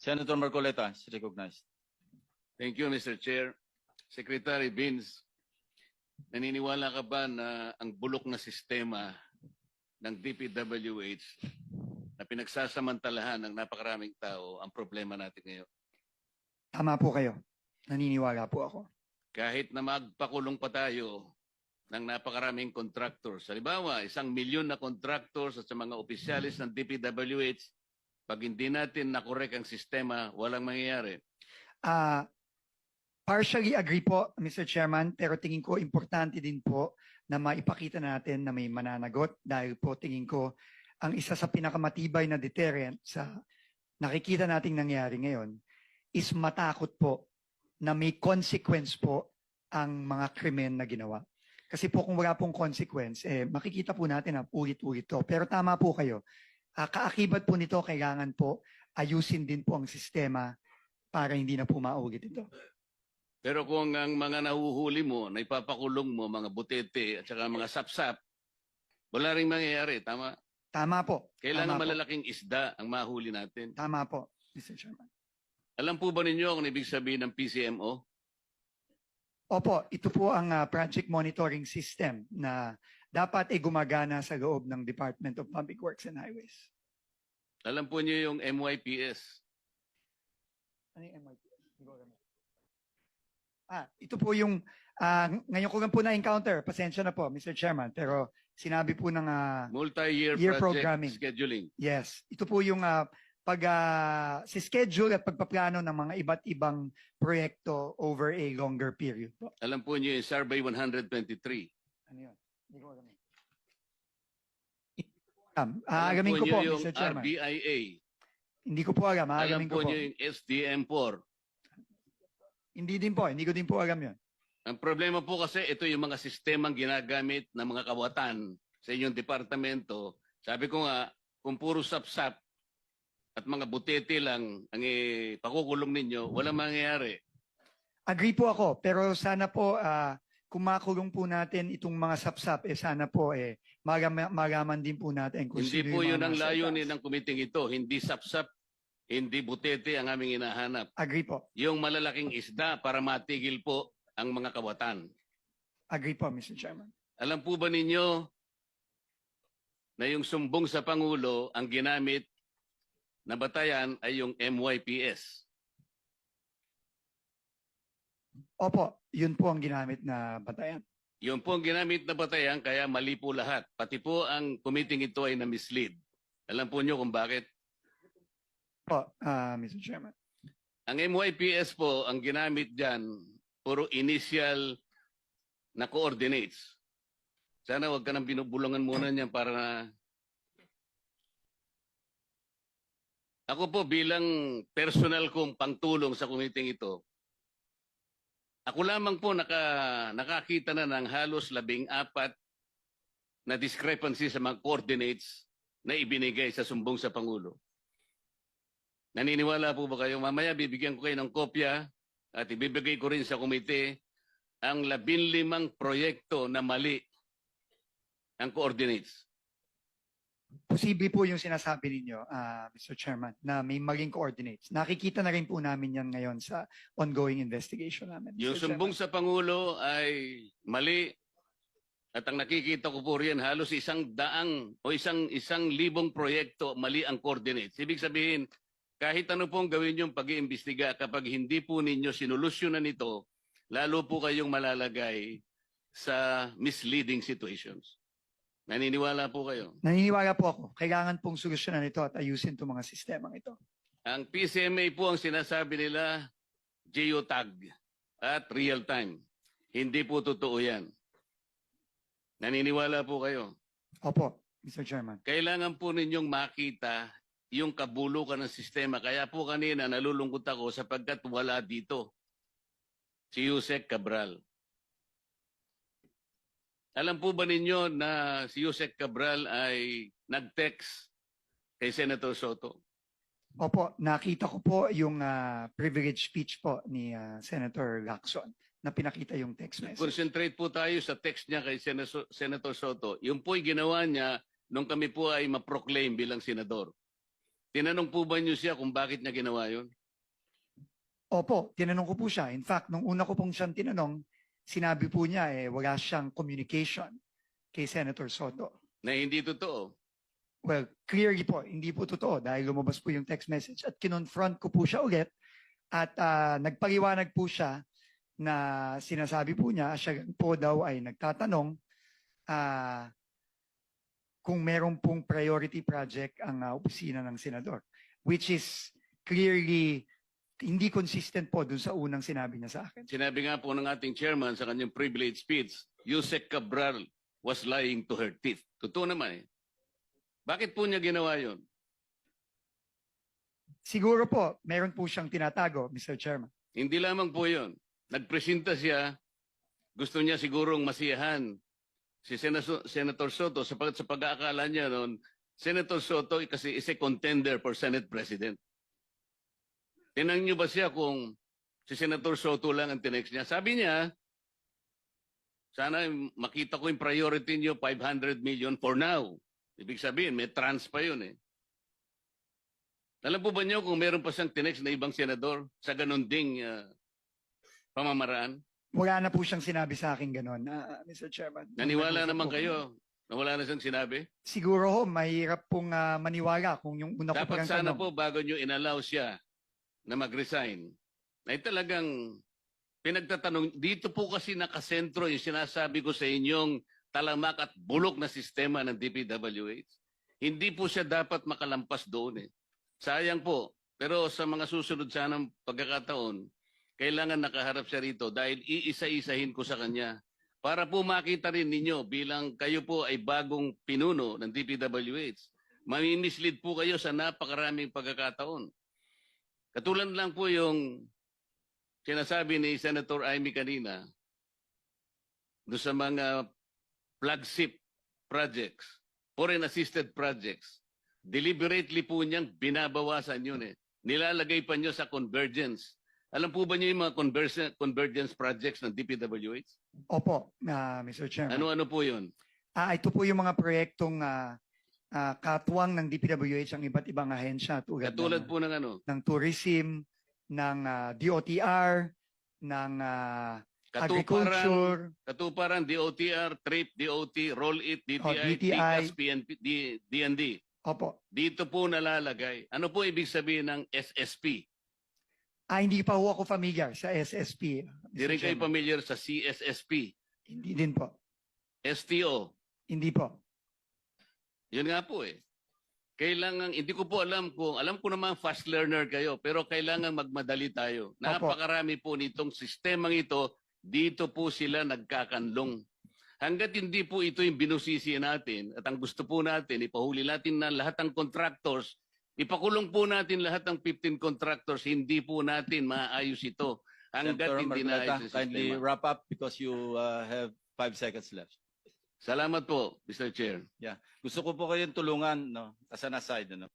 Senator Marcoleta is recognized. Thank you, Mr. Chair. Secretary Vince, naniniwala ka ba na ang bulok na sistema ng DPWH na pinagsasamantalahan ng napakaraming tao ang problema natin ngayon? Tama po kayo. Naniniwala po ako. Kahit na magpakulong pa tayo ng napakaraming contractors. Halimbawa, 1 milyon na contractors at sa mga opisyalis ng DPWH, pag hindi natin nakorek ang sistema, walang mangyayari. Partially agree po, Mr. Chairman, pero tingin ko importante din po na maipakita natin na may mananagot dahil po tingin ko ang isa sa pinakamatibay na deterrent sa nakikita nating nangyari ngayon is matakot po na may consequence po ang mga krimen na ginawa. Kasi po kung wala pong consequence, makikita po natin na ulit-ulit to. Pero tama po kayo. Kaakibat po nito, kailangan po ayusin din po ang sistema para hindi na po maulit ito. Pero kung ang mga nahuhuli mo, na ipapakulong mo, mga butete at saka mga sapsap, wala rin mangyayari, tama? Tama po. Kailangan Tama po. malalaking isda ang mahuli natin. Tama po, Mr. Chairman. Alam po ba ninyo kung ibig sabihin ng PCMO? Opo, ito po ang project monitoring system na dapat ay gumagana sa loob ng Department of Public Works and Highways. Alam po niyo yung MYPS? Ano yung MYPS? Ito po yung, ngayon ko lang po na-encounter, pasensya na po, Mr. Chairman, pero sinabi po ng Multi-year Year project programming. scheduling. yes, ito po yung si schedule at pagpaplano ng mga iba't ibang proyekto over a longer period po. Alam po niyo yung Survey 123. Ano yun? Hindi ko alam. Aalamin ko po, niyo yung Mr. Chairman. RBIA. Hindi ko po alam, Alam aalamin ko po po. niyo yung SDM4. Hindi ko din po alam yun. Ang problema po kasi ito yung mga sistemang ginagamit ng mga kawatan sa inyong departamento. Sabi ko nga, kung puro sapsap at mga butete lang ang pakukulong ninyo, walang mangyayari. Agree po ako, pero sana po kung makulong po natin itong mga sapsap, sana po magaman din po natin kung Hindi sino po yung yun mga ang nasa layunin itaas. ng kumiting ito. Hindi sapsap, hindi butete ang aming hinahanap. Agree po. Yung malalaking isda para matigil po ang mga kawatan. Agree po, Mr. Chairman. Alam po ba ninyo na yung sumbong sa Pangulo ang ginamit na batayan ay yung MYPS? Opo, yun po ang ginamit na batayan. Yun po ang ginamit na batayan kaya mali po lahat. Pati po ang committing ito ay na-mislead. Alam po nyo kung bakit? Po, Mr. Chairman. Ang MYPS po, ang ginamit dyan, puro initial na coordinates. Sana wag ka nang binubulungan muna niyan para na... Ako po bilang personal kong pangtulong sa committing ito, ako lamang po nakakita na ng halos 14 na discrepancy sa mga coordinates na ibinigay sa sumbong sa Pangulo. Naniniwala po ba kayo? Mamaya bibigyan ko kayo ng kopya at ibibigay ko rin sa komite ang 15 proyekto na mali ang coordinates. Posible po yung sinasabi ninyo, Mr. Chairman, na may maling coordinates. Nakikita na rin po namin yan ngayon sa ongoing investigation namin. Yung Mr. sumbong Chairman. sa Pangulo ay mali at ang nakikita ko po riyan halos 100 o isang libong proyekto mali ang coordinates. Ibig sabihin, kahit ano pong gawin yung pag-iimbestiga, kapag hindi po ninyo sinolusyonan ito, lalo po kayong malalagay sa misleading situations. Naniniwala po kayo? Naniniwala po ako. Kailangan pong solusyonan ito at ayusin itong mga sistemang ito. Ang PCMA po ang sinasabi nila geotag at real time. Hindi po totoo yan. Naniniwala po kayo? Opo, Mr. Chairman. Kailangan po ninyong makita yung kabulukan ng sistema. Kaya po kanina nalulungkot ako sapagkat wala dito si Yusek Cabral. Alam po ba ninyo na si Yusek Cabral ay nag-text kay Senator Soto? Opo, nakita ko po yung privilege speech po ni Senator Lacson na pinakita yung text message. Concentrate po tayo sa text niya kay Senator Soto. Yung po'y ginawa niya nung kami po ay ma-proclaim bilang senador. Tinanong po ba niyo siya kung bakit niya ginawa yun? Opo, tinanong ko po siya. In fact, nung una ko pong siyang tinanong, sinabi po niya wala siyang communication kay Senator Soto. Na hindi totoo. Well, clearly po, hindi po totoo dahil lumabas po yung text message at kinonfront ko po siya ulit at nagpaliwanag po siya na sinasabi po niya, siya po daw ay nagtatanong kung meron pong priority project ang opisina ng senador, which is clearly hindi consistent po dun sa unang sinabi niya sa akin. Sinabi nga po ng ating chairman sa kanyang privilege speech, Yusek Cabral was lying to her teeth. Totoo naman eh. Bakit po niya ginawa yun? Siguro po, meron po siyang tinatago, Mr. Chairman. Hindi lamang po yun. Nagpresenta siya, gusto niya sigurong masiyahan si Senator Soto sapagkat sa pag-aakala niya noon, Senator Soto kasi is a contender for Senate President. Tinanong niyo ba siya kung si Senator Soto lang ang tinext niya? Sabi niya, sana makita ko yung priority niyo, 500 million for now. Ibig sabihin, may trans pa yun eh. Alam po ba niyo kung meron pa siyang tinext na ibang senador sa ganun ding pamamaraan? Wala na po siyang sinabi sa akin ganun, Mr. Chairman. Naniwala Nag-usap naman po kayo na wala na siyang sinabi? Siguro ho, mahirap pong maniwala kung yung una ko Dapat parang sana tanong. po bago niyo inallow siya na mag-resign, ay talagang pinagtatanong, dito po kasi nakasentro yung sinasabi ko sa inyong talamak at bulok na sistema ng DPWH. Hindi po siya dapat makalampas doon eh. Sayang po. Pero sa mga susunod sanang pagkakataon, kailangan nakaharap siya rito dahil iisa-isahin ko sa kanya para po makita rin ninyo bilang kayo po ay bagong pinuno ng DPWH. Mamimislead po kayo sa napakaraming pagkakataon. Katulad lang po yung sinasabi ni Senator Amy kanina doon sa mga flagship projects, foreign assisted projects. Deliberately po niyang binabawasan yun eh. Nilalagay pa niyo sa convergence. Alam po ba niyo yung mga convergence projects ng DPWH? Opo, Mr. Chairman. Ano-ano po yun? Ito po yung mga proyektong katuwang ng DPWH ang iba't ibang ahensya Katulad po ng ano? ng tourism, ng DOTR, ng agriculture, Katuparan, DOTR, TRIP, DOT, Roll It, DTI, DTI. TICAS, PNP, DND. Opo. Dito po nalalagay. Ano po ibig sabihin ng SSP? Hindi pa ho ako familiar sa SSP. Di rin kayo familiar sa CSSP, Hindi din po. STO. Hindi po. Yun nga po eh. Kailangan, hindi ko po alam ko naman fast learner kayo, pero kailangan magmadali tayo. Napakarami po nitong sistemang ito, dito po sila nagkakanlong. Hanggat hindi po ito yung binusisi natin at ang gusto po natin, ipahuli natin na lahat ng contractors, ipakulong po natin lahat ng 15 contractors, hindi po natin maayos ito. Hanggat Senator hindi Marcoleta, naayos yung kindly sistema. wrap up because you have 5 seconds left. Salamat po, Mr. Chair. Gusto ko po kayong tulungan, no, as an aside, ano.